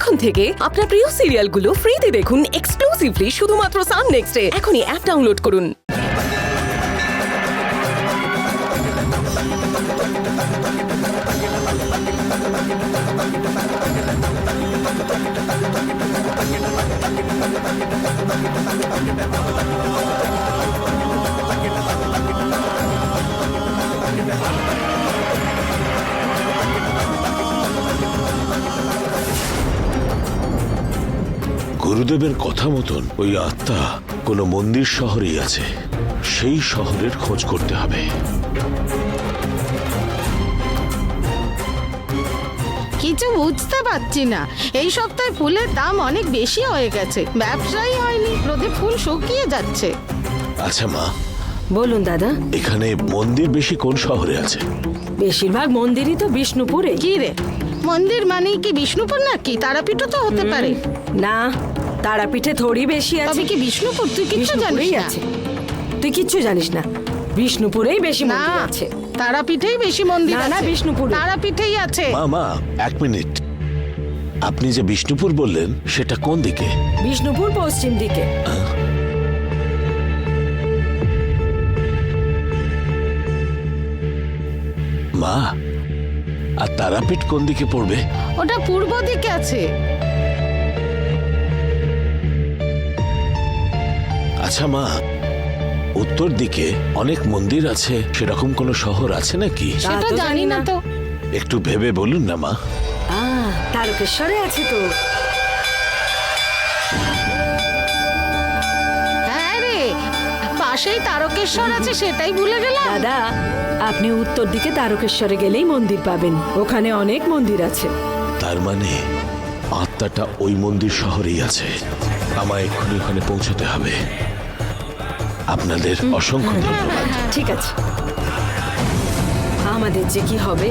এখন থেকে আপনার প্রিয় সিরিয়ালগুলো ফ্রিতে দেখুন এক্সক্লুসিভলি শুধুমাত্র সান নেক্সটে। এখনই অ্যাপ ডাউনলোড করুন। গুরুদেবের কথা মতন ওই আত্মা কোনো মন্দির শহরেই আছে, সেই শহরের খোঁজ করতে হবে। কিছু বুঝতে পারছি না, এই সপ্তাহে ফুলের দাম অনেক বেশি হয়ে গেছে, ব্যবসাই হয়নি, রোদে ফুল শুকিয়ে যাচ্ছে। আচ্ছা মা, বলুন দাদা। এখানে মন্দির বেশি কোন শহরে আছে? বেশিরভাগ মন্দিরই তো বিষ্ণুপুরে। কি রে, মন্দির মানে কি বিষ্ণুপুর নাকি? তারাপীঠও তো হতে পারে। না, তারাপীঠে থোড়ি বেশি আছে। তবে কি বিষ্ণুপুর? তুই কিছু জানিস বিষ্ণুপুরেই না? আছে। তুই কিচ্ছু জানিস না, বিষ্ণুপুরেই বেশি না, মন্দির আছে। তারাপীঠেই বেশি মন্দির না, না, আছে। বিষ্ণুপুরে। তারাপীঠেই আছে। মা এক মিনিট, আপনি যে বিষ্ণুপুর বললেন সেটা কোন দিকে? বিষ্ণুপুর পশ্চিম দিকে। মা, আর তারাপীঠ কোন দিকে পড়বে? ওটা পূর্ব দিকে আছে। আচ্ছা মা, উত্তর দিকে অনেক মন্দির আছে, সেরকম কোনো শহর আছে নাকি? তা সেটা তো জানি না তো। একটু ভেবে বলুন না মা। তারকেশ্বরে আছে তো। হ্যাঁ রে, পাশেই তারকেশ্বর আছে, সেটাই ভুলে গেলাম। দাদা, আপনি উত্তর দিকে তারকেশ্বরে গেলেই মন্দির পাবেন, ওখানে অনেক মন্দির আছে। তার মানে আত্মাটা ওই মন্দির শহরেই আছে। আমায় এক্ষুনি ওখানে পৌঁছতে হবে। আপনাদের অসংখ্য ধন্যবাদ। ঠিক আছে, আমাদের যে কি হবে।